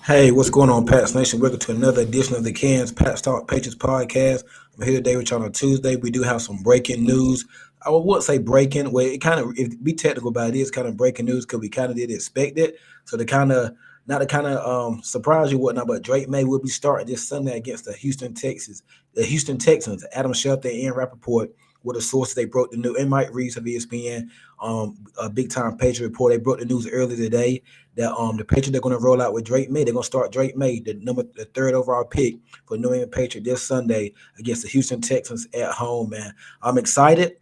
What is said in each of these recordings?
Hey, what's going on, Pats Nation? Welcome to another edition of the Cans Pats Talk Patriots podcast. I'm here today with y'all on Tuesday. We do have some breaking news. I wouldn't say breaking. Well, it kind of, if be technical about it, is kind of breaking news because we kind of did expect it. So to kind of, not to kind of surprise you whatnot, but Drake Maye will be starting this Sunday against the Houston Texans. Adam Schefter and Ian Rappaport were the sources. They broke the news. And Mike Reeves of ESPN, a big time Patriot report. They broke the news earlier today that the Patriots are going to roll out with Drake Maye. They're going to start Drake Maye, the third overall pick for New England Patriot this Sunday against the Houston Texans at home. Man, I'm excited.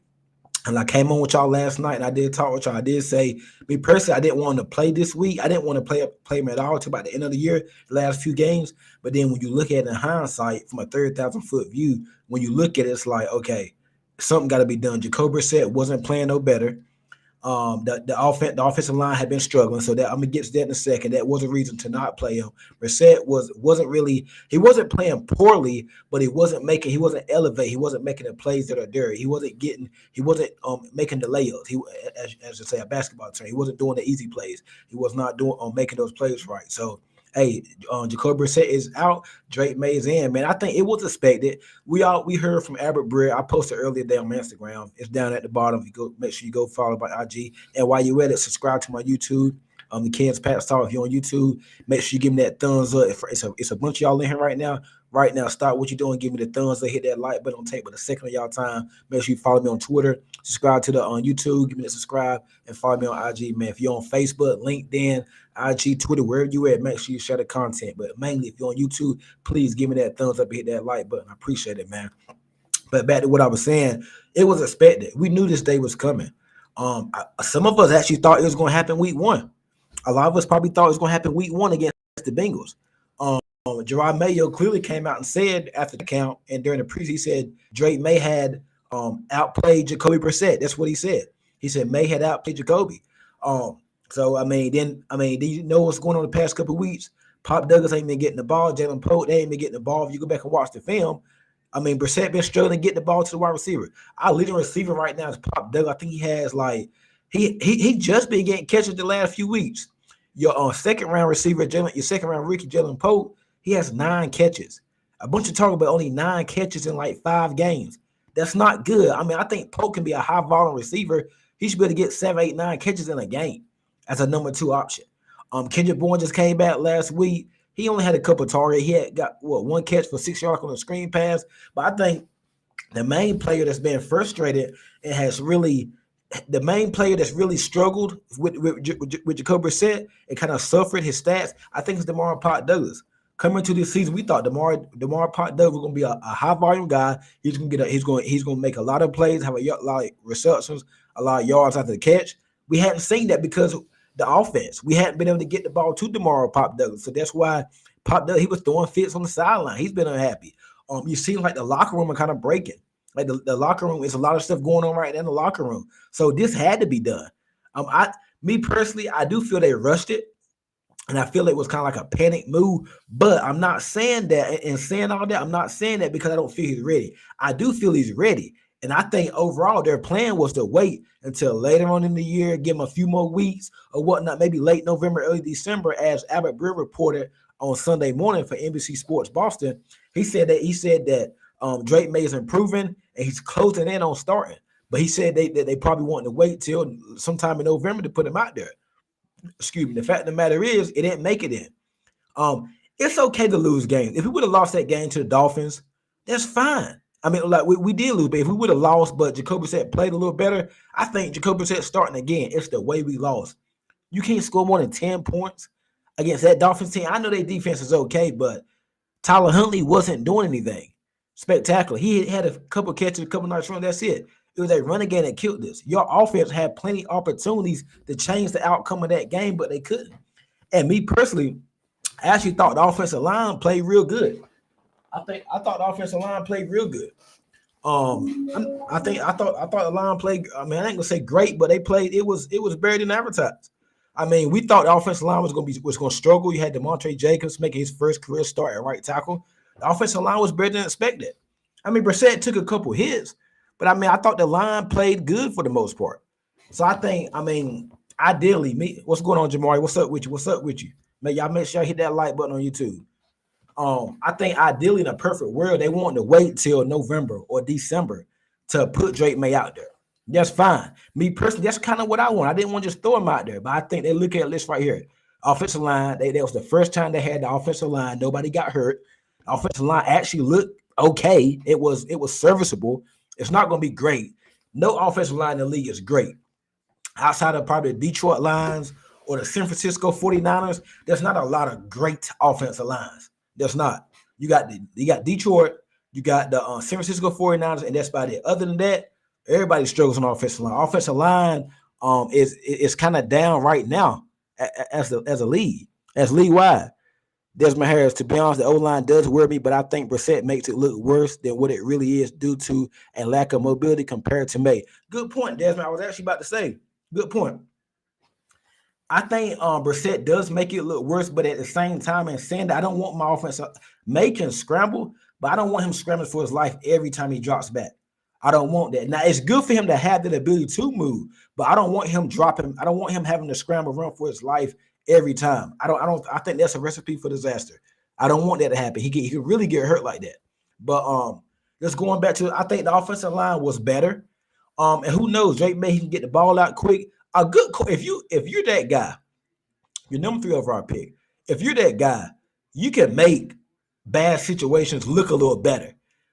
And I came on with y'all last night, and I did talk with y'all. I did say, me personally, I didn't want to play this week. I didn't want to play him at all until about the end of the year, the last few games. But then when you look at it in hindsight, from a 30,000-foot view, when you look at it, it's like, okay, something got to be done. Jacoby Brissett wasn't playing no better. The offensive line had been struggling, so that I'm gonna get to that in a second. That was a reason to not play him. Brissett wasn't playing poorly, but he wasn't elevating, he wasn't making the plays that are there. He wasn't making the layups. As you say, a basketball term, he wasn't doing the easy plays. He was not doing making those plays right. So hey, Jacoby Brissett is out. Drake Maye is in. Man, I think it was expected. We heard from Albert Breer. I posted earlier today on my Instagram. It's down at the bottom. You go, make sure you go follow my IG. And while you're at it, subscribe to my YouTube. The Kansas Pats Talk. If you're on YouTube, make sure you give me that thumbs up. It's a bunch of y'all in here right now. Right now, stop what you're doing. Give me the thumbs up. Hit that like button. Don't take but a second of y'all time. Make sure you follow me on Twitter. Subscribe to the on YouTube. Give me the subscribe and follow me on IG, man. If you're on Facebook, LinkedIn, IG, Twitter, wherever you at, make sure you share the content. But mainly, if you're on YouTube, please give me that thumbs up and hit that like button. I appreciate it, man. But back to what I was saying, it was expected. We knew this day was coming. Some of us actually thought it was going to happen week one. A lot of us probably thought it was going to happen week one against the Bengals. Gerard Mayo clearly came out and said after the count and during the preseason, he said Drake Maye had outplayed Jacoby Brissett. That's what he said. He said Maye had outplayed Jacoby. So then do you know what's going on the past couple of weeks? Pop Douglas ain't been getting the ball. Jalen Pope, they ain't been getting the ball. If you go back and watch the film, Brissett been struggling to get the ball to the wide receiver. Our leading receiver right now is Pop Douglas. I think he has he just been getting catches the last few weeks. Your second round receiver, your second round rookie, Jalen Pope, he has 9 catches. A bunch of targets, but only 9 catches in like 5 games. That's not good. I think Pope can be a high volume receiver. He should be able to get 7, 8, 9 catches in a game as a number 2 option. Kendrick Bourne just came back last week. He only had a couple of targets. He had got 1 catch for 6 yards on a screen pass. But I think the main player that's been frustrated and has really the main player that's really struggled with Jacoby Brissett and kind of suffered his stats, I think it's DeMar Pop Douglas. Coming to this season, we thought DeMar Pop Douglas was going to be a high volume guy. He's going to make a lot of plays, have a lot of receptions, a lot of yards after the catch. We hadn't seen that because the offense. We hadn't been able to get the ball to DeMar Pop Douglas, so that's why Pop Douglas, he was throwing fits on the sideline. He's been unhappy. You seem like the locker room are kind of breaking. Like the locker room, is a lot of stuff going on right now in the locker room. So this had to be done. Me personally, I do feel they rushed it. And I feel it was kind of like a panic move, but I'm not saying that and saying all that. I'm not saying that because I don't feel he's ready. I do feel he's ready. And I think overall their plan was to wait until later on in the year, give him a few more weeks or whatnot, maybe late November, early December, as Albert Breer reported on Sunday morning for NBC Sports Boston. He said that Drake Maye is improving and he's closing in on starting. But he said they probably want to wait till sometime in November to put him out there. Excuse me. The fact of the matter is, it didn't make it in. It's okay to lose games. If we would have lost that game to the Dolphins, that's fine. We did lose, but if we would have lost, but Jacoby Brissett played a little better, I think Jacoby Brissett starting again. It's the way we lost. You can't score more than 10 points against that Dolphins team. I know their defense is okay, but Tyler Huntley wasn't doing anything spectacular. He had a couple catches, a couple nice runs. That's it. It was a running game that killed this. Your offense had plenty of opportunities to change the outcome of that game, but they couldn't. And me personally, I actually thought the offensive line played real good. I thought the offensive line played real good. I thought the line played. I ain't gonna say great, but they played. It was better than advertised. We thought the offensive line was gonna struggle. You had DeMontre Jacobs making his first career start at right tackle. The offensive line was better than expected. Brissett took a couple hits. But I thought the line played good for the most part. So I think, ideally, what's going on, Jamari? What's up with you? Y'all make sure y'all hit that like button on YouTube. I think ideally in a perfect world, they want to wait till November or December to put Drake Maye out there. That's fine. Me personally, that's kind of what I want. I didn't want to just throw him out there, but I think they look at this right here. Offensive line, that was the first time they had the offensive line. Nobody got hurt. The offensive line actually looked okay. It was serviceable. It's not going to be great. No offensive line in the league is great. Outside of probably the Detroit Lions or the San Francisco 49ers, there's not a lot of great offensive lines. There's not. You got Detroit, you got the San Francisco 49ers, and that's about it. Other than that, everybody struggles on offensive line. Offensive line is kind of down right now as a league wide. Desmond Harris, to be honest, the O-line does worry me, but I think Brissett makes it look worse than what it really is due to a lack of mobility compared to Maye. Good point, Desmond. I was actually about to say, good point. I think Brissett does make it look worse, but at the same time, in saying that, I don't want my offense. Maye can scramble, but I don't want him scrambling for his life every time he drops back. I don't want that. Now, it's good for him to have the ability to move, but I don't want him dropping. I don't want him having to scramble run for his life every time. I think that's a recipe for disaster. I don't want that to happen. He could really get hurt like that. But just going back to, I think the offensive line was better. And who knows, Drake Maye, he can get the ball out quick. A good, if you're that guy, your number 3 overall pick. If you're that guy, you can make bad situations look a little better.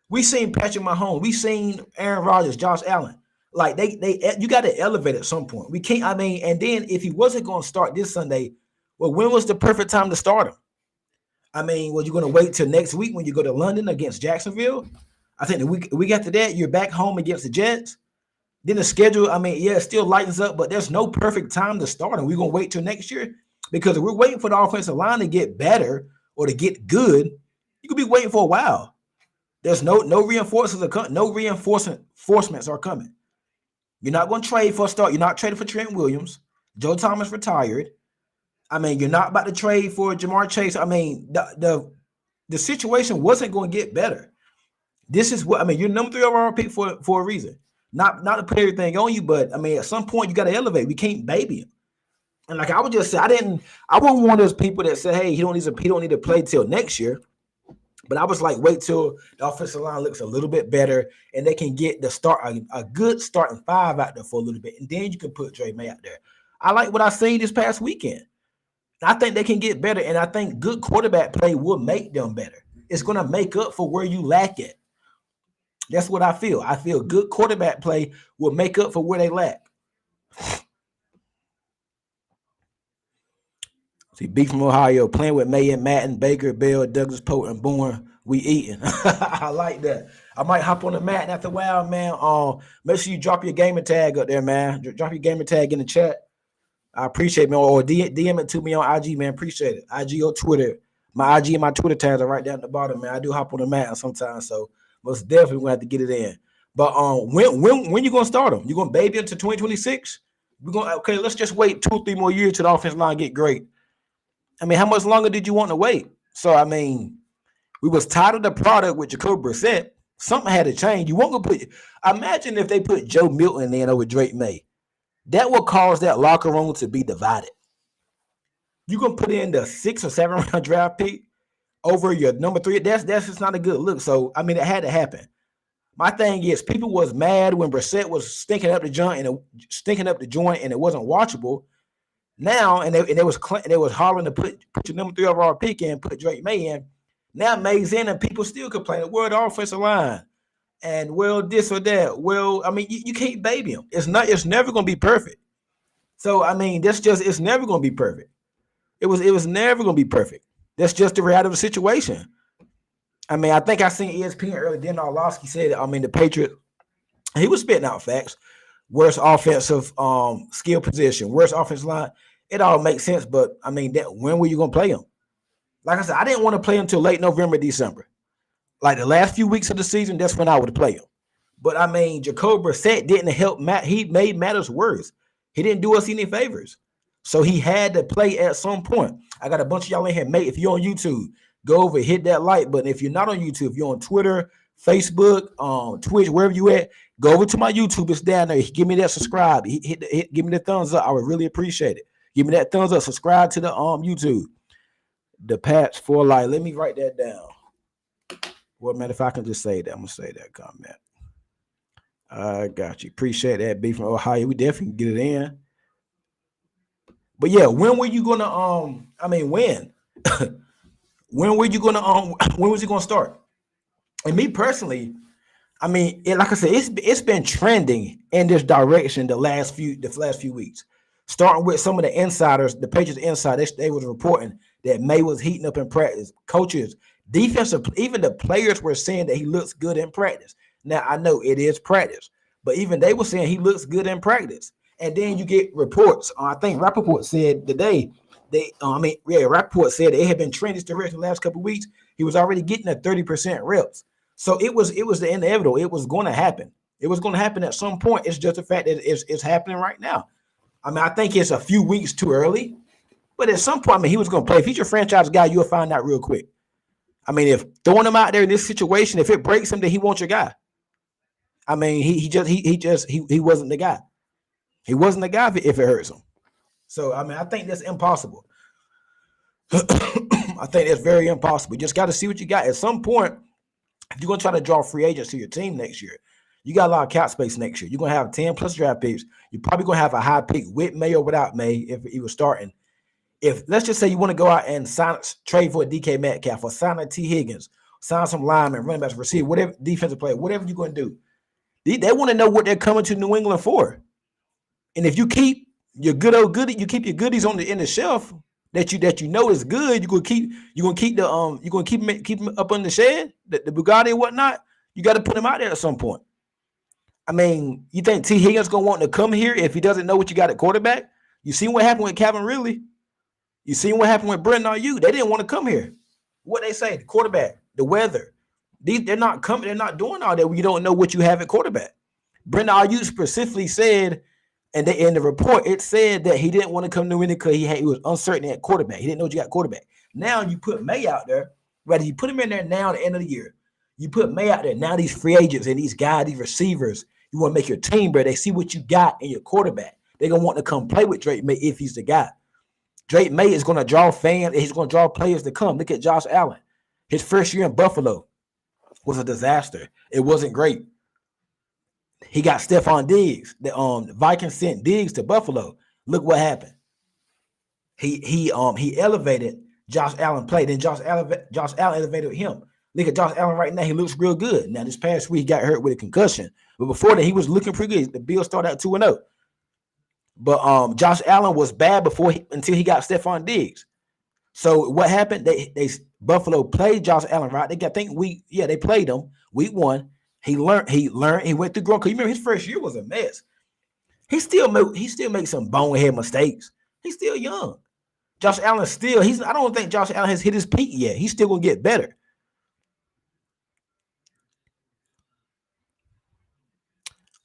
We seen Patrick Mahomes, we seen Aaron Rodgers, Josh Allen. Like you got to elevate at some point. We can't. I mean, and then if he wasn't going to start this Sunday, well, when was the perfect time to start him? I mean, was you going to wait till next week when you go to London against Jacksonville? I think the week after that, you're back home against the Jets. Then the schedule, I mean, yeah, it still lightens up, but there's no perfect time to start him. We're going to wait till next year because if we're waiting for the offensive line to get better or to get good, you could be waiting for a while. There's no reinforcements are coming. You're not going to trade for a start. You're not trading for Trent Williams. Joe Thomas retired. I mean, you're not about to trade for Jamar Chase. I mean, the situation wasn't going to get better. This is what I mean. You're number 3 overall pick for a reason. Not to put everything on you, but I mean, at some point you got to elevate. We can't baby him. And like I would just say, I wasn't one of those people that said, "Hey, he don't need to play till next year." But I was like, wait till the offensive line looks a little bit better and they can get a good starting 5 out there for a little bit. And then you can put Drake Maye out there. I like what I seen this past weekend. I think they can get better. And I think good quarterback play will make them better. It's going to make up for where you lack it. That's what I feel. I feel good quarterback play will make up for where they lack. See, Beef from Ohio, playing with Maye and Madden, Baker, Bell, Douglas, Pope, and Bourne. We eating. I like that. I might hop on the mat after a while, man. Make sure you drop your gamer tag up there, man. Drop your gamer tag in the chat. I appreciate it, man. Or DM it to me on IG, man. Appreciate it. IG or Twitter. My IG and my Twitter tags are right down at the bottom, man. I do hop on the mat sometimes, so most definitely gonna have to get it in. But when you gonna start them? You gonna baby into 2026? Okay, let's just wait 2 or 3 more years till the offensive line get great. I mean, how much longer did you want to wait? So, I mean, we was tired of the product with Jacoby Brissett. Something had to change. You won't go imagine if they put Joe Milton in over Drake Maye. That will cause that locker room to be divided. You're going to put in the 6th or 7th round draft pick over your number 3. That's just not a good look. So, I mean, it had to happen. My thing is, people was mad when Brissett was stinking up the joint and it wasn't watchable. Now, and they was hollering to put your number 3 overall pick in, put Drake Maye in. Now Maye's in, and people still complaining. Well, the offensive line, and well, this or that. Well, I mean, you can't baby him. It's never gonna be perfect. So I mean, it's never gonna be perfect. It was never gonna be perfect. That's just the reality of the situation. I mean, I think I seen ESPN earlier. Dan Orlovsky said, the Patriots. He was spitting out facts. Worst offensive skill position, worst offensive line. It all makes sense, but I mean, when were you gonna play him? Like I said, I didn't want to play him until late November, December. Like the last few weeks of the season, that's when I would play him. But I mean, Jacoby Brissett didn't help Matt. He made matters worse. He didn't do us any favors. So he had to play at some point. I got a bunch of y'all in here. Mate, if you're on YouTube, go over, hit that like button. If you're not on YouTube, if you're on Twitter, Facebook, Twitch, wherever you at, go over to my YouTube. It's down there. Give me that subscribe. Give me the thumbs up. I would really appreciate it. Give me that thumbs up. Subscribe to the YouTube. The Pats for life. Let me write that down. Well, man, if I can just say that, I'm gonna say that comment. I got you. Appreciate that, B from Ohio. We definitely get it in. But yeah, when were you gonna I mean when? When were you gonna when was it gonna start? And me personally, I mean, like I said, it's been trending in this direction the last few weeks. Starting with some of the insiders, the Patriots insiders, they was reporting that Maye was heating up in practice. Coaches, defensive, even the players were saying that he looks good in practice. Now I know it is practice, but even they were saying he looks good in practice. And then you get reports. I think Rappaport said today Rappaport said it had been trending this direction the last couple of weeks. He was already getting a 30% reps. So it was the inevitable. It was going to happen. It was going to happen at some point. It's just the fact that it's happening right now. I mean, I think it's a few weeks too early, but at some point, I mean, he was going to play. If he's your franchise guy, you'll find out real quick. I mean, if throwing him out there in this situation, if it breaks him, then he wants your guy. I mean, he wasn't the guy. He wasn't the guy if it hurts him. So, I mean, I think that's impossible. I think that's very impossible. You just got to see what you got. At some point, if you're going to try to draw free agents to your team next year, you got a lot of cap space next year. You're going to have 10 plus draft picks. You're probably going to have a high pick with Maye or without Maye if he was starting. If let's just say you want to go out and trade for a DK Metcalf or sign a T. Higgins, sign some linemen, running backs, receiver, whatever, defensive player, whatever you're going to do. They want to know what they're coming to New England for. And if you keep your you keep your goodies in the shelf that you know is good, you're gonna keep them up on the shed, the Bugatti and whatnot. You got to put him out there at some point. I mean, you think T. Higgins gonna want to come here if he doesn't know what you got at quarterback? You seen what happened with Calvin Ridley? You seen what happened with Brendan Ayuk? They didn't want to come here. What they say, the quarterback, the weather. They're not coming. They're not doing all that when you don't know what you have at quarterback. Brendan Ayuk specifically said, and in the report, it said that he didn't want to come to Indy because he was uncertain at quarterback. He didn't know what you got quarterback. Now you put Maye out there, whether you put him in there now at the end of the year, you put Maye out there, now these free agents and these guys, these receivers, you want to make your team better. They see what you got in your quarterback. They're going to want to come play with Drake Maye if he's the guy. Drake Maye is going to draw fans. He's going to draw players to come. Look at Josh Allen. His first year in Buffalo was a disaster. It wasn't great. He got Stephon Diggs. The Vikings sent Diggs to Buffalo. Look what happened. He elevated Josh Allen play. Then Josh Allen elevated him. Look at Josh Allen right now. He looks real good. Now this past week he got hurt with a concussion, but before that he was looking pretty good. The Bills started out 2-0. But Josh Allen was bad until he got Stephon Diggs. So what happened? They Buffalo played Josh Allen, right? They played him week 1. He learned, he went through growth. Because you remember his first year was a mess. He still makes some bonehead mistakes. He's still young. Josh Allen I don't think Josh Allen has hit his peak yet. He's still gonna get better.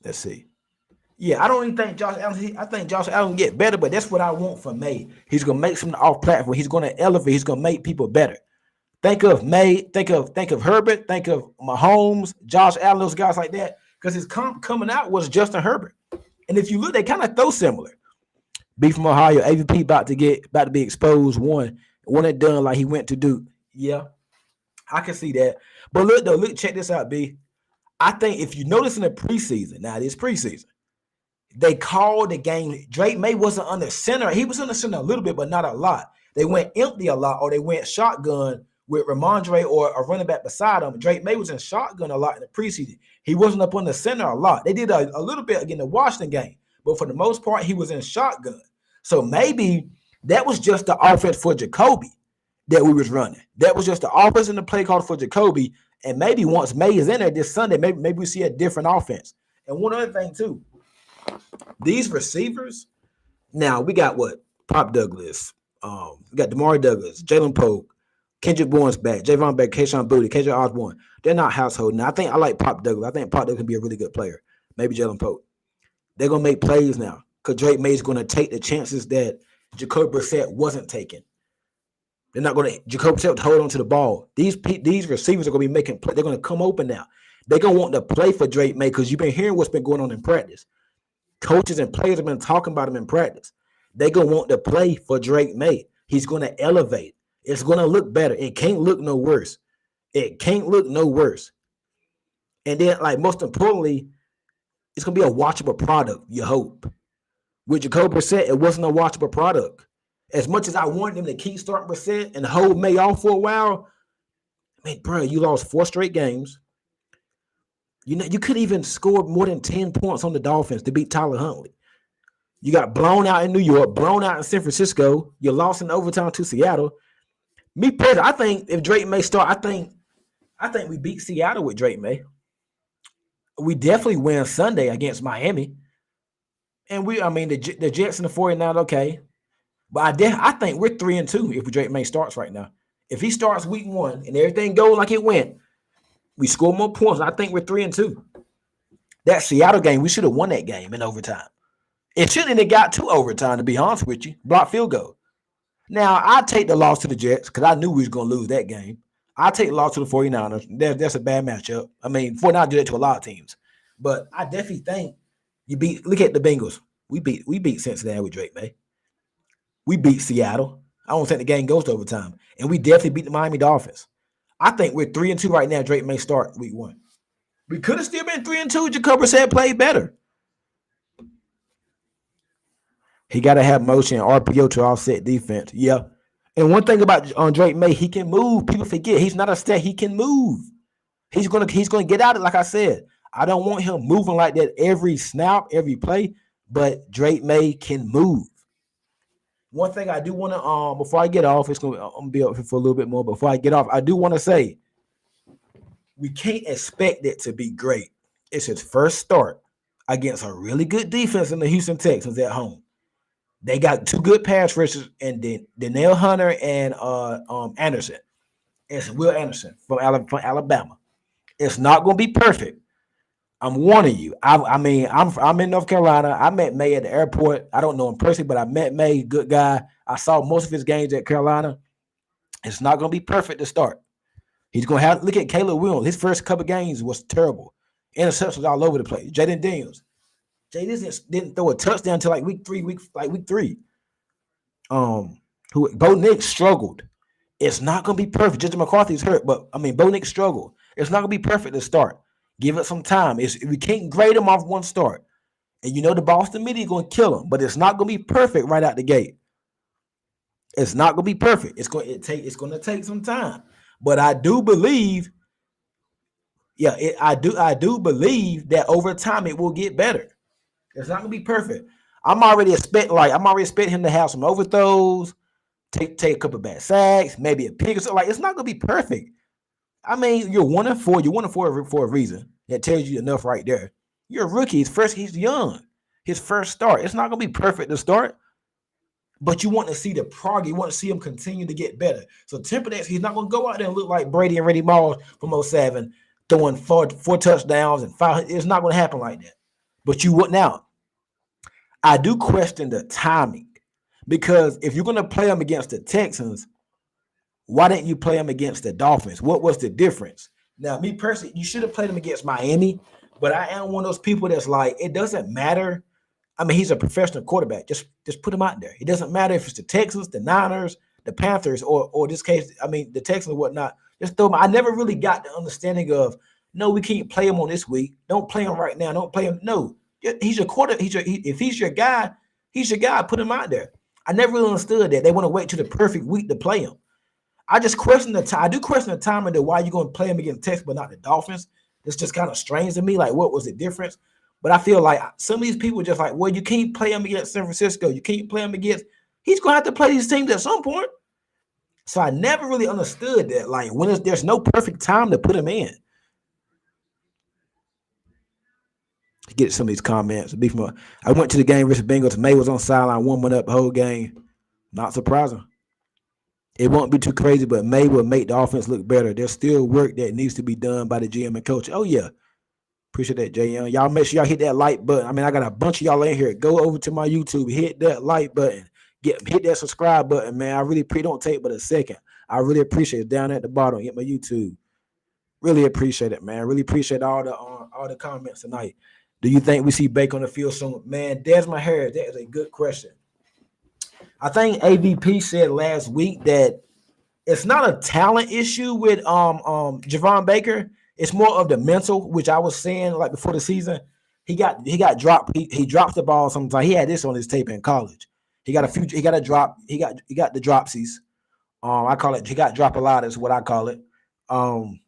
Let's see. Yeah, I don't even think Josh Allen. I think Josh Allen will get better, but that's what I want from Maye. He's gonna make something off platform. He's gonna elevate. He's gonna make people better. Think of Maye. Think of Herbert. Think of Mahomes, Josh Allen, those guys like that. Because his comp coming out was Justin Herbert. And if you look, they kind of throw similar. B from Ohio, AVP about to be exposed. One and done like he went to Duke. Yeah, I can see that. But look, check this out, B. I think if you notice in the preseason, now it is preseason, they called the game. Drake Maye wasn't under center. He was under center a little bit, but not a lot. They went empty a lot, or they went shotgun with Ramondre or a running back beside him. Drake Maye was in shotgun a lot in the preseason. He wasn't up on the center a lot. They did a little bit again in the Washington game, but for the most part, he was in shotgun. So maybe that was just the offense for Jacoby that we was running. That was just the offense and the play call for Jacoby. And maybe once Maye is in there this Sunday, maybe we see a different offense. And one other thing too, these receivers. Now we got what? Pop Douglas. We got Damari Douglas, Jalen Polk, Kendrick Bourne's back, Javon Beck, Kayshawn Booty, KJ Osborne. They're not household. Now I like Pop Douglas. I think Pop Douglas can be a really good player. Maybe Jalen Polk. They're gonna make plays now because Drake Maye is gonna take the chances that Jacoby Brissett wasn't taking. They're not going to Jacoby Brissett hold on to the ball. These receivers are going to be making play. They're going to come open now. They're going to want to play for Drake Maye because you've been hearing what's been going on in practice. Coaches and players have been talking about him in practice. They're going to want to play for Drake Maye. He's going to elevate. It's going to look better. It can't look no worse. It can't look no worse. And then, like, most importantly, it's going to be a watchable product, you hope. With Jacoby Brissett, it wasn't a watchable product. As much as I wanted them to keep starting Brissett and hold Maye off for a while, man, bro, you lost 4 straight games. You know, you could even score more than 10 points on the Dolphins to beat Tyler Huntley. You got blown out in New York, blown out in San Francisco. You lost in overtime to Seattle. Me personally, I think if Drake Maye start, I think we beat Seattle with Drake Maye. We definitely win Sunday against Miami. And the Jets and the 49ers, okay. But I think we're 3-2 if Drake Maye starts right now. If he starts week 1 and everything goes like it went, we score more points. I think we're 3-2. That Seattle game, we should have won that game in overtime. It shouldn't have got to overtime, to be honest with you. Block field goal. Now, I take the loss to the Jets because I knew we was going to lose that game. I take the loss to the 49ers. That's a bad matchup. I mean, 49ers do that to a lot of teams. But I definitely think look at the Bengals. We beat Cincinnati with Drake Maye. We beat Seattle. I don't think the game goes to overtime. And we definitely beat the Miami Dolphins. I think we're 3-2 right now. Drake Maye start week 1. We could have still been 3-2. Jacoby Brissett played better. He got to have motion and RPO to offset defense. Yeah. And one thing about Drake Maye, he can move. People forget he's not a stat. He can move. He's gonna get out of it. Like I said, I don't want him moving like that every snap, every play. But Drake Maye can move. One thing I do want to before I get off, I'm gonna be up for a little bit more. Before I get off, I do want to say we can't expect it to be great. It's his first start against a really good defense in the Houston Texans at home. They got 2 good pass rushers, and Danielle Hunter and Anderson. It's Will Anderson from Alabama. It's not going to be perfect. I'm warning you. I'm in North Carolina. I met Maye at the airport. I don't know him personally, but I met Maye, good guy. I saw most of his games at Carolina. It's not going to be perfect to start. He's going to have look at Caleb Williams. His first couple games was terrible. Interceptions all over the place. Jaden Daniels. Jaden didn't throw a touchdown until like week 3. Bo Nix struggled. It's not going to be perfect. J.J. McCarthy's hurt, but Bo Nix struggled. It's not going to be perfect to start. Give it some time. We can't grade him off one start. And you know the Boston media is going to kill him, but it's not going to be perfect right out the gate. It's not going to be perfect. It's going to take some time. But I do believe, I do believe that over time it will get better. It's not going to be perfect. I'm already expecting him to have some overthrows, take a couple of bad sacks, maybe a pick or something. Like, it's not going to be perfect. I mean, you're 1-4. You're 1-4 for a reason. That tells you enough right there. You're a rookie. He's young. His first start. It's not going to be perfect to start, but you want to see the progress. You want to see him continue to get better. So temper that. He's not going to go out there and look like Brady and Randy Moss from 2007, throwing four touchdowns and 5. It's not going to happen like that. But you would now. I do question the timing, because if you're going to play them against the Texans, why didn't you play them against the Dolphins? What was the difference? Now, me personally, you should have played them against Miami, but I am one of those people that's like, it doesn't matter. I mean, he's a professional quarterback. Just put him out there. It doesn't matter if it's the Texans, the Niners, the Panthers, or this case, the Texans and whatnot. Just throw him. I never really got the understanding of, no, we can't play him on this week. Don't play him right now. Don't play him. No. He's your quarter. If he's your guy, he's your guy. Put him out there. I never really understood that. They want to wait till the perfect week to play him. I just question the time. I do question the timing of why you're going to play him against Texas but not the Dolphins. It's just kind of strange to me. Like, what was the difference? But I feel like some of these people are just like, well, you can't play him against San Francisco. You can't play him against. He's going to have to play these teams at some point. So I never really understood that. Like, there's no perfect time to put him in. Get some of these comments. I went to the game versus Bengals. Maye was on sideline warming up the whole game. Not surprising. It won't be too crazy, but Maye will make the offense look better. There's still work that needs to be done by the GM and coach. Oh, yeah. Appreciate that, JM. Y'all make sure y'all hit that like button. I got a bunch of y'all in here. Go over to my YouTube. Hit that like button. Hit that subscribe button, man. I really don't take but a second. I really appreciate it. Down at the bottom, hit my YouTube. Really appreciate it, man. Really appreciate all the comments tonight. Do you think we see Baker on the field soon? Man, Desmond Harris, that is a good question. I think AVP said last week that it's not a talent issue with Javon Baker. It's more of the mental, which I was saying like before the season. He got dropped. He drops the ball sometimes. He had this on his tape in college. He got a few. He got a drop. He got the dropsies. I call it. He got drop a lot. Is what I call it. Um,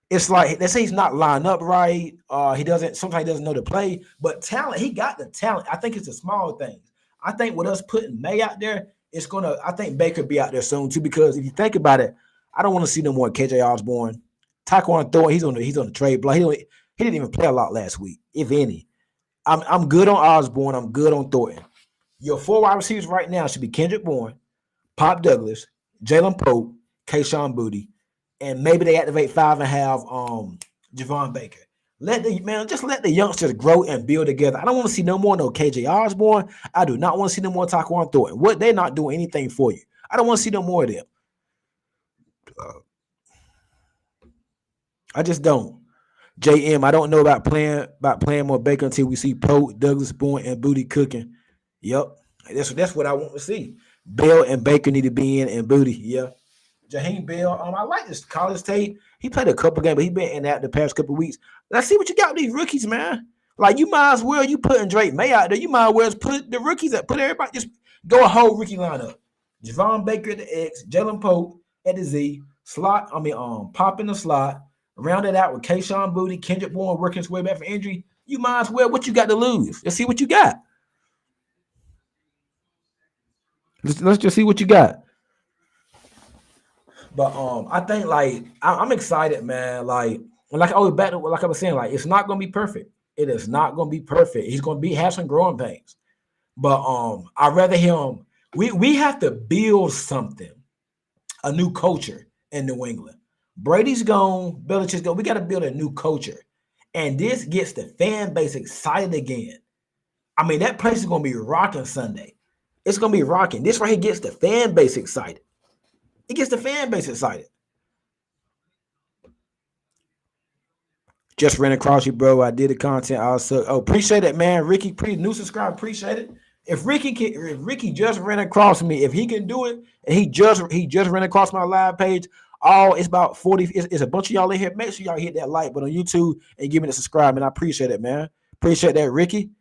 it's like they say he's not lined up right. He doesn't. Sometimes he doesn't know the play. But talent, he got the talent. I think it's the small things. I think with us putting Maye out there, it's gonna. I think Baker be out there soon too. Because if you think about it, I don't want to see no more KJ Osborne. Taquan Thornton, he's on the trade block. He didn't even play a lot last week, if any. I'm good on Osborne. I'm good on Thornton. Your 4 wide receivers right now should be Kendrick Bourne, Pop Douglas, Jalen Pope, Kayshawn Boutte, and maybe they activate 5 and have Javon Baker. Just let the youngsters grow and build together. I don't want to see no more no KJ Osborne. I do not want to see no more Taquan Thornton. What they're not doing anything for you. I don't want to see no more of them. I just don't. JM, I don't know about playing more Baker until we see Pope, Douglas, Bourne, and Boutte cooking. Yep, that's what I want to see. Bell and Baker need to be in, and Boutte. Yeah, Jaheim Bell. I like this college tape. He played a couple games, but he been in that the past couple weeks. Let's see what you got with these rookies, man. Like you might as well you putting Drake Maye out there. You might as well put the rookies up. Put everybody just go a whole rookie lineup. Javon Baker at the X, Jalen Pope at the Z, slot. Pop in the slot. Round it out with Kayshawn Boutte, Kendrick Bourne working his way back from injury. You might as well. What you got to lose? Let's see what you got. Let's just see what you got. But I think like I'm excited, man. Like I was back to like I was saying, like it's not gonna be perfect. It is not gonna be perfect. He's gonna have some growing pains. But I'd rather him. We have to build something, a new culture in New England. Brady's gone, Belichick's gone. We got to build a new culture, and this gets the fan base excited again. I mean, that place is gonna be rocking Sunday. It's gonna be rocking. This right here gets the fan base excited. It gets the fan base excited. Just ran across you, bro. I did the content also. Oh, appreciate it, man. Ricky, new subscribe. Appreciate it. If Ricky just ran across me, if he can do it, and he just ran across my live page. It's about 40. It's a bunch of y'all in here. Make sure y'all hit that like button on YouTube and give me the subscribe, and I appreciate it, man. Appreciate that, Ricky.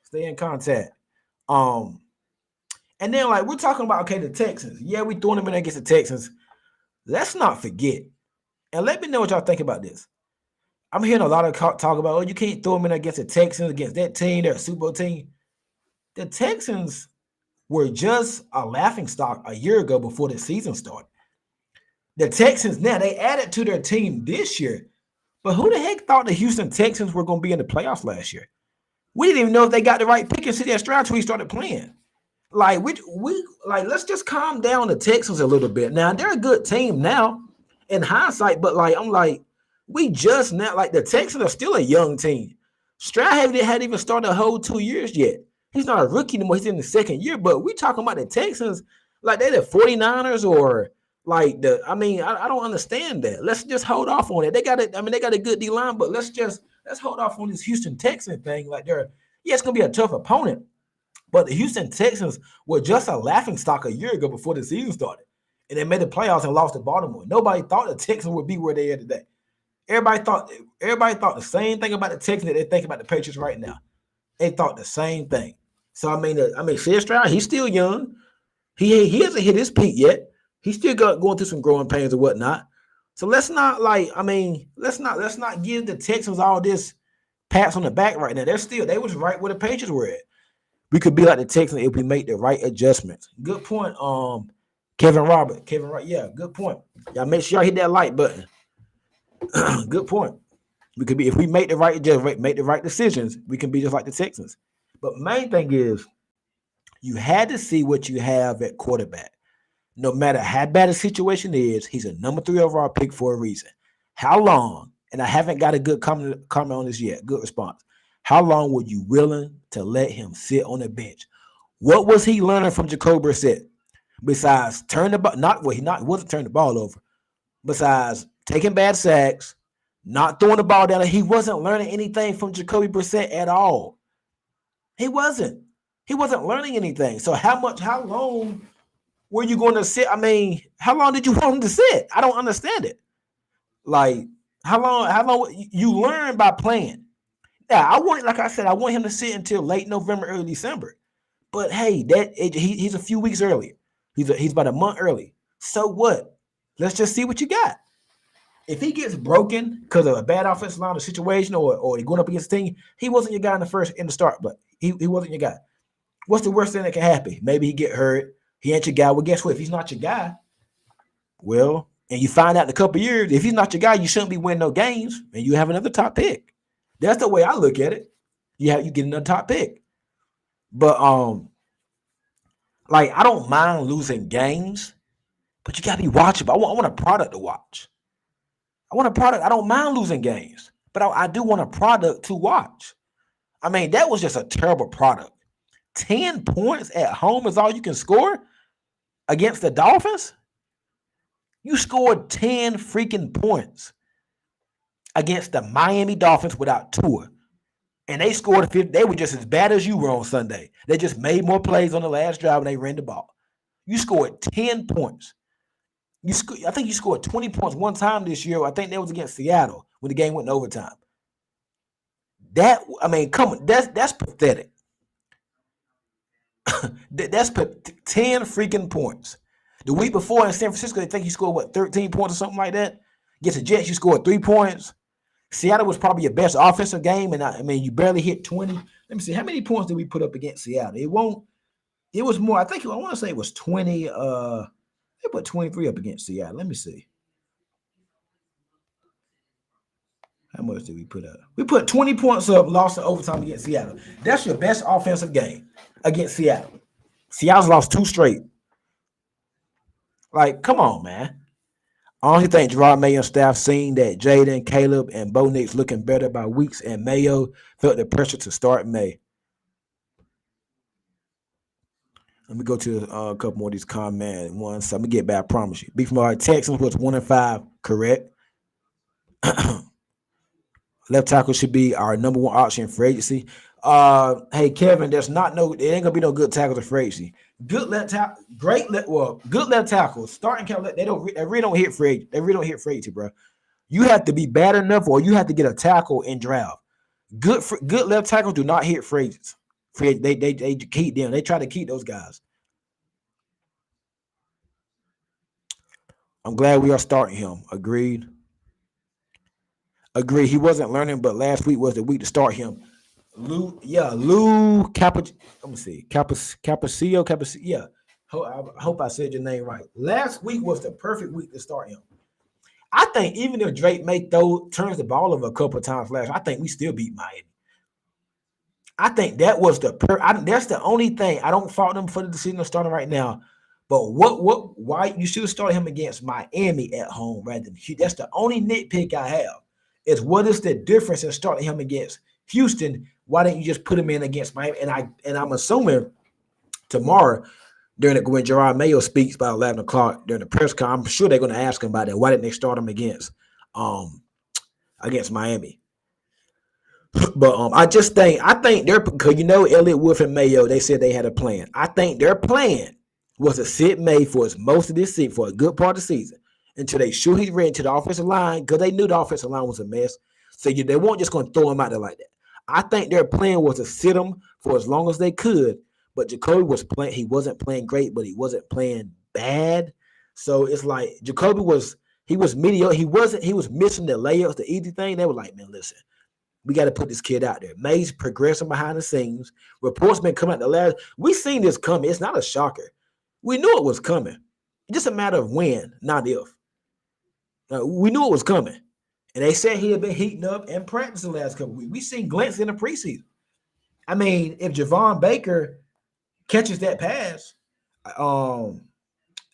Stay in contact. And then like we're talking about the Texans. Yeah, we throwing them in against the Texans. Let's not forget, and let me know what y'all think about this. I'm hearing a lot of talk about, you can't throw them in against the Texans, against that team, they're a Super Bowl team. The Texans were just a laughingstock a year ago before the season started. The Texans now, they added to their team this year. But who the heck thought the Houston Texans were going to be in the playoffs last year? We didn't even know if they got the right pick and CJ Stroud until we started playing. Like, let's just calm down the Texans a little bit. Now, they're a good team now in hindsight, but we just now, the Texans are still a young team. Stroud hadn't even started a whole 2 years yet. He's not a rookie anymore. He's in the second year, but we talking about the Texans like they're the 49ers or I don't understand that. Let's just hold off on it. They got a good D-line, but let's hold off on this Houston Texans thing. It's going to be a tough opponent, but the Houston Texans were just a laughingstock a year ago before the season started, and they made the playoffs and lost to Baltimore. Nobody thought the Texans would be where they are today. Everybody thought the same thing about the Texans that they think about the Patriots right now. They thought the same thing. So CJ Stroud, he's still young. He hasn't hit his peak yet. He's still going through some growing pains and whatnot. So let's not give the Texans all this pats on the back right now. They was right where the Patriots were at. We could be like the Texans if we make the right adjustments. Good point. Kevin Robert. Yeah, good point. Y'all make sure y'all hit that like button. Good point. We could be, if we make the right decisions, we can be just like the Texans. But main thing is, you had to see what you have at quarterback. No matter how bad the situation is, he's a number 3 overall pick for a reason. How long? And I haven't got a good comment on this yet. Good response. How long were you willing to let him sit on the bench? What was he learning from Jacoby Brissett? Besides turn the ball, he wasn't turning the ball over. Besides taking bad sacks, not throwing the ball down, he wasn't learning anything from Jacoby Brissett at all. He wasn't learning anything. So how long Were you going to sit? I mean, how long did you want him to sit? I don't understand it. Like, how long? How long? You learn by playing. Yeah, like I said, I want him to sit until late November, early December. But hey, he's a few weeks early. He's about a month early. So what? Let's just see what you got. If he gets broken because of a bad offensive line or situation, or he going up against a team, he wasn't your guy in the start, but he wasn't your guy. What's the worst thing that can happen? Maybe he get hurt. He ain't your guy. Well, guess what? If he's not your guy, well, and you find out in a couple of years, if he's not your guy, you shouldn't be winning no games, and you have another top pick. That's the way I look at it. You get another top pick. But like I don't mind losing games, but you gotta be watchable. I want a product to watch. I want a product. I don't mind losing games, but I do want a product to watch. I mean, that was just a terrible product. 10 points at home is all you can score against the Dolphins? You scored 10 freaking points against the Miami Dolphins without Tua. And they scored 50. They were just as bad as you were on Sunday. They just made more plays on the last drive and they ran the ball. You scored 10 points. I think you scored 20 points one time this year. I think that was against Seattle when the game went in overtime. Come on, that's pathetic. That's 10 freaking points. The week before in San Francisco, they think you scored 13 points or something like that. Against the Jets, you scored 3 points. Seattle was probably your best offensive game, and you barely hit 20. Let me see, how many points did we put up against Seattle? It was more. I want to say it was 20. They put 23 up against Seattle. Let me see. How much did we put up? We put 20 points up, lost in overtime against Seattle. That's your best offensive game against Seattle. Seattle's lost 2 straight. Like, come on, man. I honestly think Gerard Mayo and staff seeing that Jaden, Caleb, and Bo Nix looking better by weeks, and Mayo felt the pressure to start May. Let me go to a couple more of these comment ones. So I'm gonna get back. I promise you. Big from our Texans was 1-5, correct? Left tackle should be our number 1 option for agency. Hey Kevin, it ain't gonna be no good tackles in free agency. Good left tackle, good left tackles. Starting count, they really don't hit free agency, bro. You have to be bad enough, or you have to get a tackle in draft. Good left tackles do not hit free agents. They keep them. They try to keep those guys. I'm glad we are starting him. Agreed. He wasn't learning, but last week was the week to start him. Lou Capaccio. Let me see. Capaccio. Yeah. I hope I said your name right. Last week was the perfect week to start him. I think even if Drake May turns the ball over a couple of times last, I think we still beat Miami. I think that was that's the only thing. I don't fault them for the decision of starting right now. But why you should have started him against Miami at home rather than Houston. That's the only nitpick I have. Is what is the difference in starting him against Houston? Why didn't you just put him in against Miami? And I'm assuming tomorrow when Gerard Mayo speaks by 11 o'clock during the press conference, I'm sure they're going to ask him about that. Why didn't they start him against Miami? But I think they're, because Elliott Wolf and Mayo, they said they had a plan. I think their plan was to sit May for most of this season, for a good part of the season, until they sure he's ready to the offensive line, because they knew the offensive line was a mess. So they weren't just going to throw him out there like that. I think their plan was to sit him for as long as they could. But Jacoby was playing. He wasn't playing great, but he wasn't playing bad. So it's like Jacoby was mediocre. He was missing the layups, the easy thing. They were like, man, listen, we got to put this kid out there. May's progressing behind the scenes. Reports been coming out the last. We seen this coming. It's not a shocker. We knew it was coming. It's just a matter of when, not if. We knew it was coming. And they said he had been heating up and practicing the last couple of weeks. We seen glints in the preseason. I mean, if Javon Baker catches that pass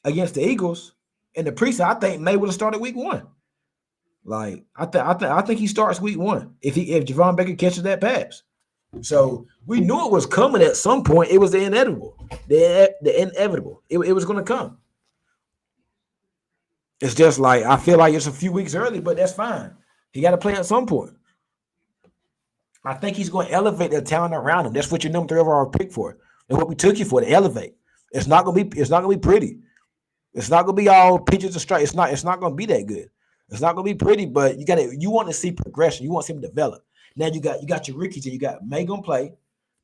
against the Eagles in the preseason, I think May would have started week 1. Like I think he starts week 1 if Javon Baker catches that pass. So we knew it was coming at some point. It was the inevitable. The inevitable. It was going to come. It's just like I feel like it's a few weeks early, but that's fine. He got to play at some point. I think he's going to elevate the talent around him. That's what your number 3 overall pick for. And what we took you for, to elevate. It's not going to be pretty. It's not gonna be all peaches and stripes. It's not gonna be that good. It's not gonna be pretty, but you want to see progression. You want to see him develop. Now you got your rookies and you got Maye gonna play.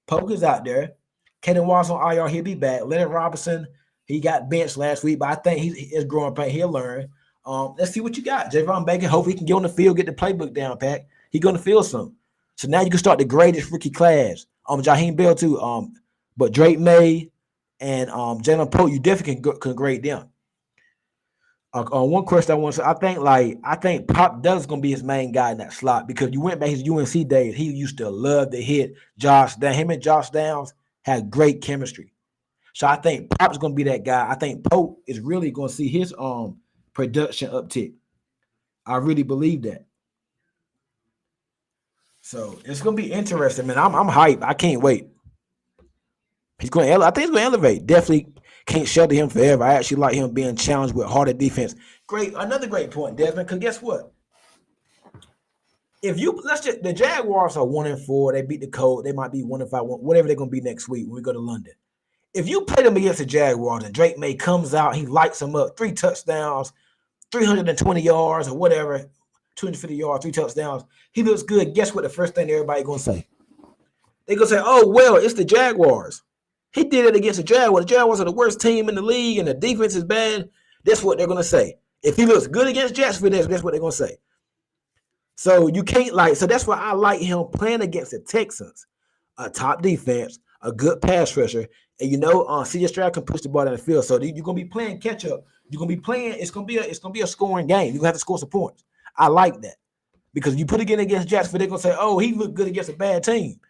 Poker's out there. Kaden Watson on IR, he'll be back. Leonard Robinson, he got benched last week, but I think he is growing pain. He'll learn. Let's see what you got. Javon Baker, hopefully he can get on the field, get the playbook down, Pat. He's gonna feel some. So now you can start the greatest rookie class. Jaheim Bell too. But Drake Maye and Jalen Pope, you definitely can grade them. One question I want to say, I think Pop Douglas is gonna be his main guy in that slot because you went back his UNC days. He used to love to hit Josh Downs. Him and Josh Downs had great chemistry. So I think Pop's gonna be that guy. I think Pope is really gonna see his production uptick. I really believe that. So it's gonna be interesting, man. I'm hyped. I can't wait. I think he's gonna elevate. Definitely can't shelter him forever. I actually like him being challenged with harder defense. Another great point, Desmond. Because guess what? The Jaguars are 1-4. They beat the Colts. They might be 1-5, whatever they're gonna be next week when we go to London. If you play them against the Jaguars and Drake Maye comes out, he lights them up, 3 touchdowns, 320 yards or whatever, 250 yards, 3 touchdowns. He looks good. Guess what? The first thing everybody gonna say? They're gonna say, "Oh well, it's the Jaguars." He did it against the Jaguars. The Jaguars are the worst team in the league, and the defense is bad. That's what they're going to say. If he looks good against Jacksonville, that's what they're going to say. So you can't so that's why I like him playing against the Texans, a top defense, a good pass rusher, and C.J. Stroud can push the ball down the field. So you're going to be playing catch up. You're going to be playing. It's going to be a scoring game. You're going to have to score some points. I like that because you put it against Jacksonville, they're going to say, "Oh, he looked good against a bad team."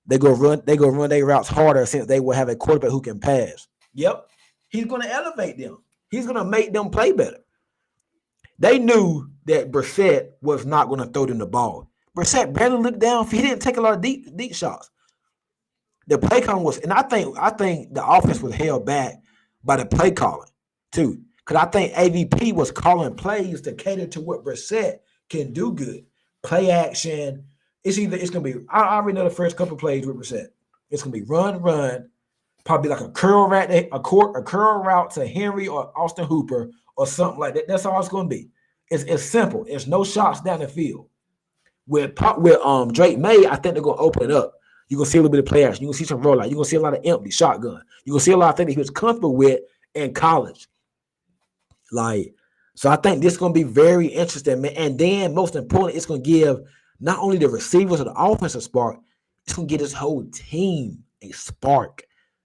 They go run their routes harder since they will have a quarterback who can pass. Yep. He's going to elevate them. He's going to make them play better. They knew that Brissett was not going to throw them the ball. Brissett barely looked down. He didn't take a lot of deep shots. The play calling was, and I think the offense was held back by the play calling too. Because I think AVP was calling plays to cater to what Brissett can do good. Play action. It's gonna be. I already know the first couple of plays with Brissett. It's gonna be run, probably like a curl route to Henry or Austin Hooper or something like that. That's all it's gonna be. It's simple. It's no shots down the field. With Drake Maye, I think they're gonna open it up. You're gonna see a little bit of play action. You're gonna see some rollout. You're gonna see a lot of empty shotgun. You're gonna see a lot of things that he was comfortable with in college. So I think this is gonna be very interesting, man. And then most importantly, it's gonna give not only the receivers of the offensive spark, it's going to get his whole team a spark.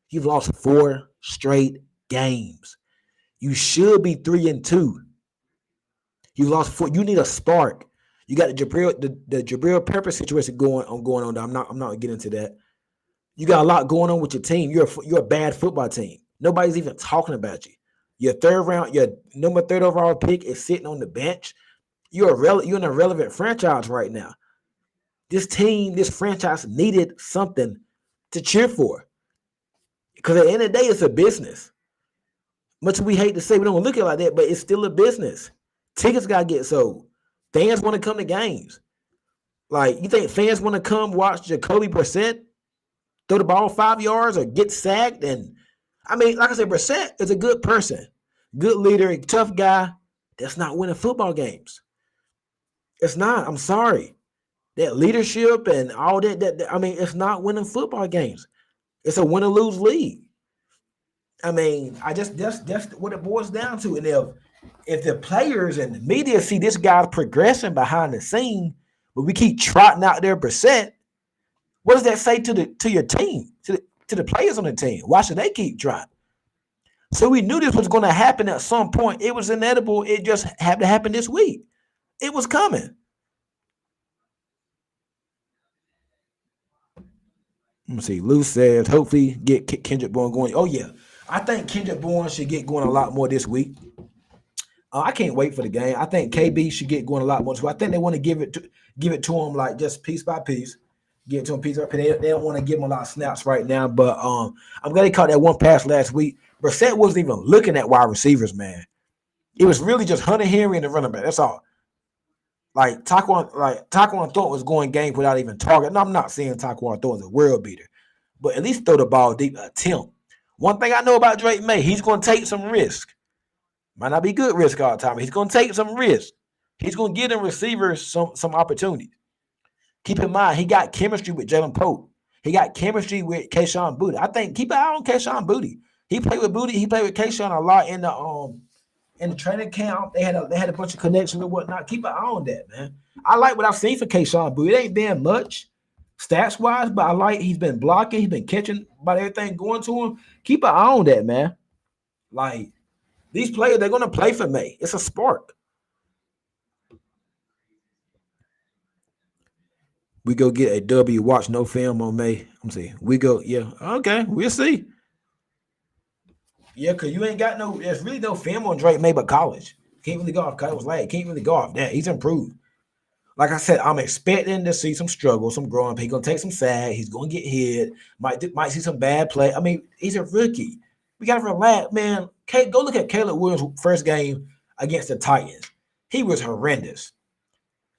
You've lost 4 straight games. You should be 3-2. You lost 4. You need a spark. You got the Jabril Peppers situation going on. I'm not getting into that. You got a lot going on with your team. You're a bad football team. Nobody's even talking about you. Your number 3 overall pick is sitting on the bench. You're an irrelevant franchise right now. This franchise needed something to cheer for. Because at the end of the day, it's a business. Much we hate to say, we don't look at it like that, but it's still a business. Tickets got to get sold. Fans want to come to games. You think fans want to come watch Jacoby Brissett throw the ball 5 yards or get sacked? And like I said, Brissett is a good person, good leader, a tough guy that's not winning football games. It's not. I'm sorry. That leadership and all that, it's not winning football games. It's a win or lose league. That's what it boils down to. And if the players and the media see this guy's progression behind the scene, but we keep trotting out their percent, what does that say to your team, to the players on the team? Why should they keep trying? So we knew this was going to happen at some point. It was inevitable. It just had to happen this week. It was coming. Let me see. Lou says, hopefully get Kendrick Bourne going. Oh, yeah. I think Kendrick Bourne should get going a lot more this week. I can't wait for the game. I think KB should get going a lot more. So I think they want to give it to him just piece by piece. Give it to him piece by piece. They don't want to give him a lot of snaps right now. But I'm glad he caught that one pass last week. Brissett wasn't even looking at wide receivers, man. It was really just Hunter Henry and the running back. That's all. Taquan Thornton was going game without even targeting. I'm not saying Taquan Thornton's a world beater, but at least throw the ball deep, attempt. One thing I know about Drake Maye, he's going to take some risk. Might not be good risk all the time. He's going to take some risk. He's going to give them receivers some opportunities. Keep in mind, he got chemistry with Jalen Pope. He got chemistry with Kayshon Boutte. I think keep an eye on Kayshon Boutte. He played with Boutte. He played with Kayshon a lot in the training camp. They had a bunch of connections and whatnot. Keep an eye on that, man. I like what I've seen for Kayshon Boutte. It ain't been much stats wise, but I like he's been blocking. He's been catching about everything going to him. Keep an eye on that, man. Like these players, they're gonna play for me. It's a spark. We go get a W. Watch no film on Maye. I'm saying we go. Yeah, okay. We'll see. Yeah, cause you ain't got no. There's really no film on Drake Maye but college. Can't really go off. Cause it was late. Can't really go off that. He's improved. Like I said, I'm expecting to see some struggle, some growing. He's gonna take some sag. He's gonna get hit. Might see some bad play. I mean, he's a rookie. We gotta relax, man. Go look at Caleb Williams' first game against the Titans. He was horrendous.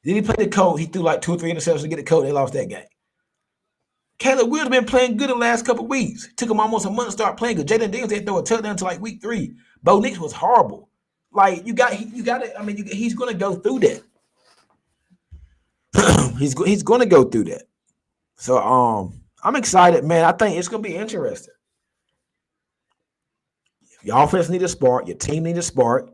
Did he play the Colts? He threw like 2 or 3 interceptions to get the Colts. They lost that game. Caleb Williams been playing good in the last couple of weeks. Took him almost a month to start playing good. Jaden Daniels didn't throw a touchdown until like week 3. Bo Nix was horrible. Like you got it. I mean, he's gonna go through that. he's going to go through that. So I'm excited, man. I think it's going to be interesting. Your offense need a spark. Your team need a spark.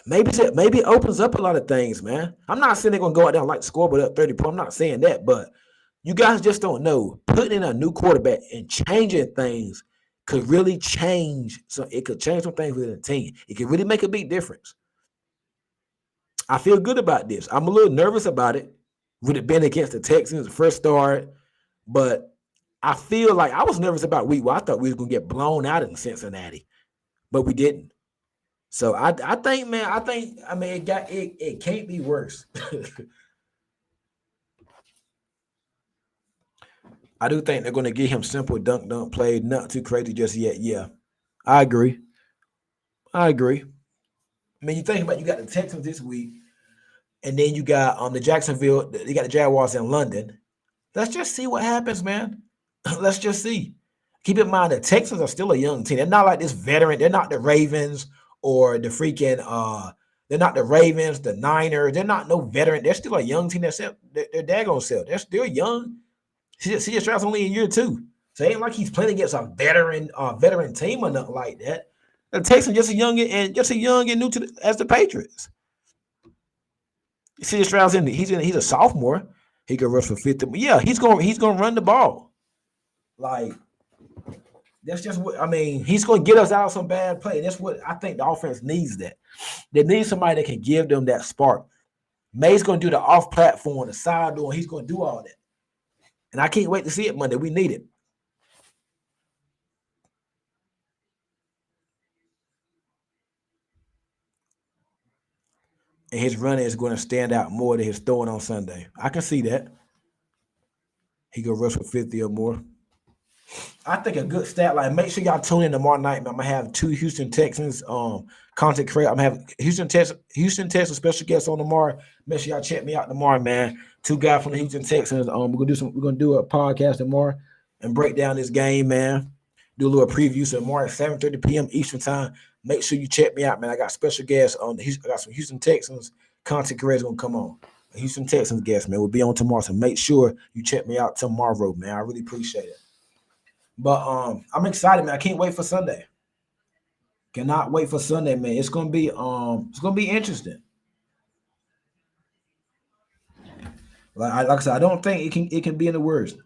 Maybe it opens up a lot of things, man. I'm not saying they're going to go out there and like the scoreboard up 30 points. I'm not saying that, but you guys just don't know. Putting in a new quarterback and changing things could really change. So it could change some things within the team. It could really make a big difference. I feel good about this. I'm a little nervous about it. Would it been against the Texans, the first start? But I feel like I was nervous about week 1. I thought we was going to get blown out in Cincinnati, but we didn't. So I think, man, I mean, it can't be worse. I do think they're going to give him simple dunk play, not too crazy just yet. Yeah, I agree. I mean, you think about you got the Texans this week, and then you got the Jacksonville. You got the Jaguars in London. Let's just see what happens, man. Let's just see. Keep in mind the Texans are still a young team. They're not like this veteran. They're not the Ravens or the freaking. They're not the Ravens, the Niners. They're not no veteran. They're still a young team. They're daggone self. They're still young. C.J. Stroud's only in year 2, so it ain't like he's playing against a veteran team or nothing like that. The Texans just as young and new as the Patriots. C.J. Stroud's he's a sophomore. He could rush for 50. Yeah, he's gonna run the ball. Like that's just what I mean. He's gonna get us out of some bad play. That's what I think the offense needs. That they need somebody that can give them that spark. Maye's gonna do the off platform, the side door. He's gonna do all that, and I can't wait to see it Monday. We need it. And his running is going to stand out more than his throwing on Sunday. I can see that. He could rush for 50 or more. I think a good stat line. Make sure y'all tune in tomorrow night. Man. I'm gonna have 2 Houston Texans content creators. I'm gonna have Houston Texans special guests on tomorrow. Make sure y'all check me out tomorrow, man. 2 guys from the Houston Texans. We're gonna do a podcast tomorrow and break down this game, man. Do a little preview. So tomorrow at 7:30 p.m. Eastern time. Make sure you check me out, man. I got special guests on. I got some Houston Texans content creators gonna come on. A Houston Texans guest, man. We'll be on tomorrow. So make sure you check me out tomorrow, man. I really appreciate it. But I'm excited, man. I can't wait for Sunday. Cannot wait for Sunday, man. It's gonna be interesting. Like I said, I don't think it can be in the worst.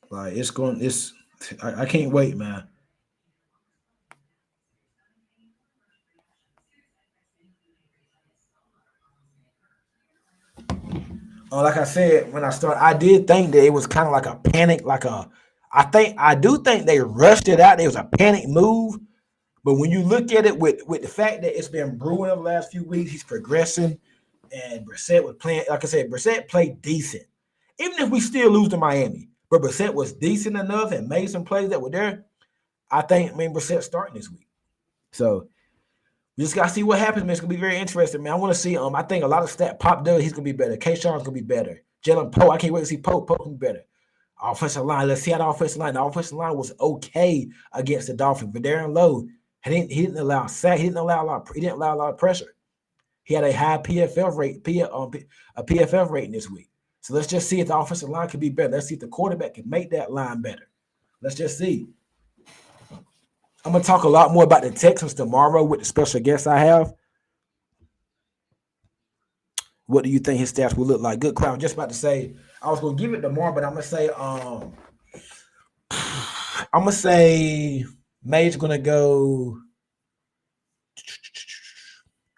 Like I can't wait, man. Like I said, when I started, I did think that it was kind of like a panic, I do think they rushed it out. It was a panic move. But when you look at it with the fact that it's been brewing over the last few weeks, he's progressing, and Brissett was playing. Like I said, Brissett played decent, even if we still lose to Miami. But Brissett was decent enough and made some plays that were there. I think, Brissett's starting this week. So we just gotta see what happens, man. It's gonna be very interesting, man. I want to see. I think a lot of stat Pop does. He's gonna be better. Kayshawn's gonna be better. Jalen Poe, I can't wait to see Poe. Poe can be better. Offensive line, let's see how the offensive line. The offensive line was okay against the Dolphins. But Darren Lowe, he didn't allow sack. He didn't allow a lot of pressure. He had a high PFF rate, a PFF rating this week. So let's just see if the offensive line can be better. Let's see if the quarterback can make that line better. Let's just see. I'm going to talk a lot more about the Texans tomorrow with the special guests I have. What do you think his stats will look like? Good crowd. I'm just about to say, I was going to give it tomorrow, but I'm going to say Maye's going to go,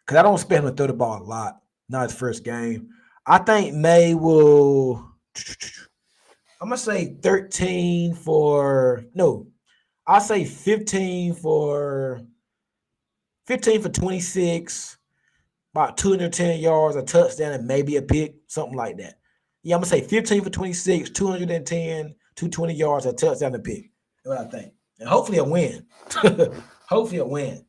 because I don't expect him to throw the ball a lot. Not his first game. I think Maye will, I'm going to say 13 for, no, I'll say 15 for 26, about 210 yards, a touchdown, and maybe a pick, something like that. Yeah, I'm going to say 15 for 26, 210, 220 yards, a touchdown, and a pick. That's what I think. And hopefully a win. Hopefully a win.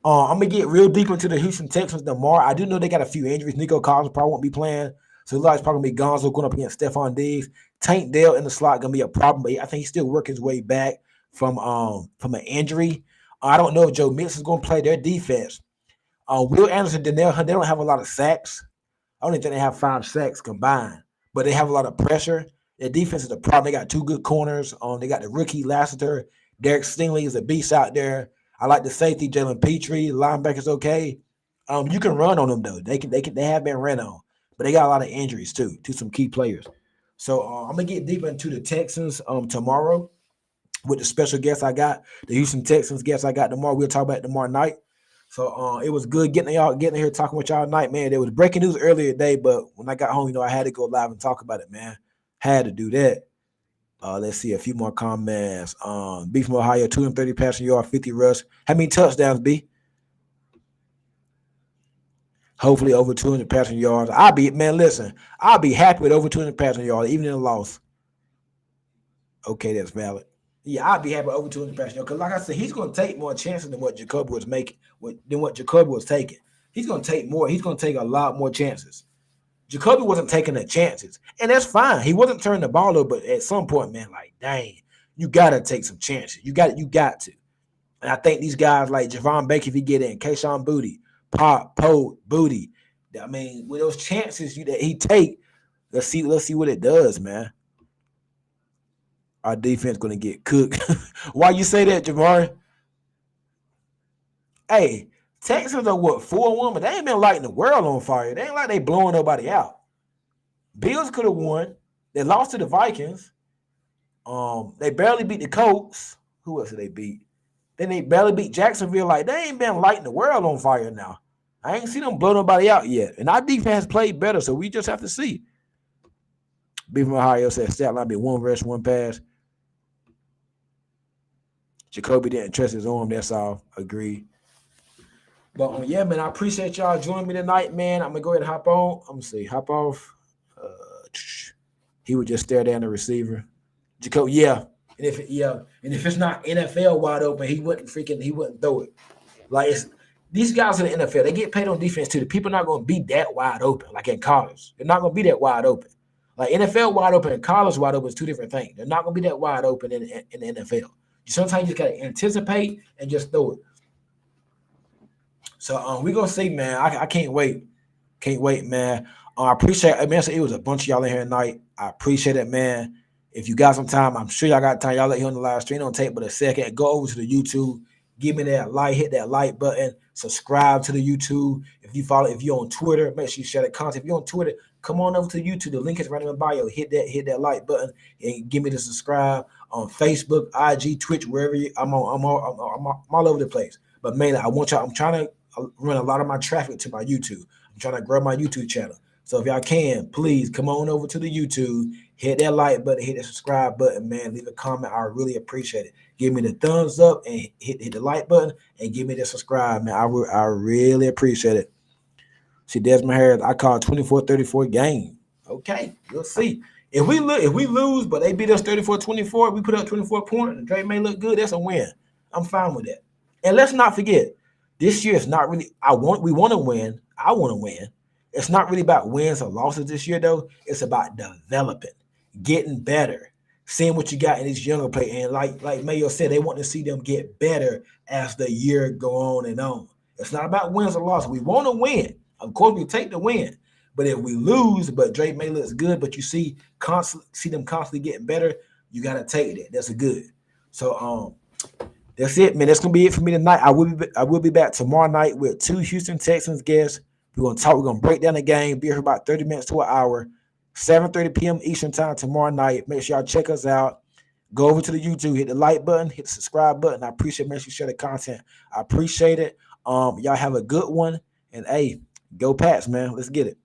I'm going to get real deep into the Houston Texans tomorrow. I do know they got a few injuries. Nico Collins probably won't be playing. So it's probably going to be Gonzo going up against Stephon Diggs. Tank Dell in the slot going to be a problem, but I think he's still working his way back from an injury. I don't know if Joe Mixon is going to play their defense. Will Anderson, Danielle Hunt, they don't have a lot of sacks. I don't even think they have 5 sacks combined, but they have a lot of pressure. Their defense is a problem. They got 2 good corners. They got the rookie Lassiter. Derek Stingley is a beast out there. I like the safety, Jalen Petrie. The linebacker's okay. You can run on them though. They have been ran on, but they got a lot of injuries too to some key players. So I'm gonna get deeper into the Texans tomorrow with the special guests I got, the Houston Texans guests I got tomorrow. We'll talk about it tomorrow night. So it was good getting here talking with y'all tonight, man. There was breaking news earlier today, but when I got home, I had to go live and talk about it, man. Had to do that. Let's see a few more comments. B from Ohio, 230 passing yard, 50 rush. How many touchdowns, B? Hopefully over 200 passing yards. I'll be happy with over 200 passing yards, even in a loss. Okay, that's valid. Yeah, I'd be happy with over 200 passing yards. Because like I said, he's going to take more chances than what Jacoby was making, than what Jacoby was taking. He's going to take more. He's going to take a lot more chances. Jacoby wasn't taking the chances, and that's fine. He wasn't turning the ball over, but at some point, man, like, dang, you got to take some chances. You got to. And I think these guys like Javon Baker, if he get in, Kayshon Boutte, Poe, Boutte, I mean, with those chances that he take, let's see what it does, man. Our defense going to get cooked. Why you say that, Jamar? Hey, Texans are 4-1, but they ain't been lighting the world on fire. They ain't like they blowing nobody out. Bills could have won. They lost to the Vikings. They barely beat the Colts. Who else did they beat? Then they barely beat Jacksonville. Like, they ain't been lighting the world on fire now. I ain't seen them blow nobody out yet. And our defense played better, so we just have to see. B from Ohio said stat line be 1 rush, 1 pass. Jacoby didn't trust his arm. That's all. Agree. But yeah, man, I appreciate y'all joining me tonight, man. I'm gonna go ahead and hop on. I'm gonna say hop off. He would just stare down the receiver. Jacoby, yeah. And if it's not NFL wide open, he wouldn't throw it. Like, these guys in the NFL, they get paid on defense too. The people are not gonna be that wide open, like in college. They're not gonna be that wide open. Like NFL wide open and college wide open is 2 different things. They're not gonna be that wide open in the NFL. Sometimes you just gotta anticipate and just throw it. So we're gonna see, man. I can't wait. Can't wait, man. I appreciate it, man. So it was a bunch of y'all in here tonight. I appreciate it, man. If you got some time, I'm sure y'all got time. Y'all let you on the live stream. Don't take but a second. Go over to the YouTube. Give me that like, hit that like button, subscribe to the YouTube. If you're on Twitter, make sure you share that content. If you're on Twitter, come on over to YouTube. The link is right in my bio. Hit that like button and give me the subscribe on Facebook, IG, Twitch, wherever I'm all over the place. But mainly, I'm trying to run a lot of my traffic to my YouTube. I'm trying to grow my YouTube channel. So if y'all can, please come on over to the YouTube, hit that like button, hit that subscribe button, man. Leave a comment. I really appreciate it. Give me the thumbs up and hit the like button and give me the subscribe, man. I really appreciate it. See, Desmond Harris, I call 24-34 game. Okay, we'll see. If we lose, but they beat us 34-24, we put up 24 points, and Drake may look good, that's a win. I'm fine with that. And let's not forget, this year is not really we want to win. I want to win. It's not really about wins or losses this year, though. It's about developing, getting better, seeing what you got in these younger players. And like Mayo said, they want to see them get better as the year go on and on. It's not about wins or losses. We want to win. Of course, we take the win. But if we lose, but Drake May looks good, but you see them constantly getting better, you gotta take that. That's a good. So that's it, man. That's gonna be it for me tonight. I will be back tomorrow night with 2 Houston Texans guests. We're gonna talk. We're gonna break down the game. Be here for about 30 minutes to an hour. 7:30 p.m. Eastern time tomorrow night. Make sure y'all check us out. Go over to the YouTube, hit the like button, hit the subscribe button. I appreciate it. Make sure you share the content. I appreciate it. Y'all have a good one. And hey, go Pats, man. Let's get it.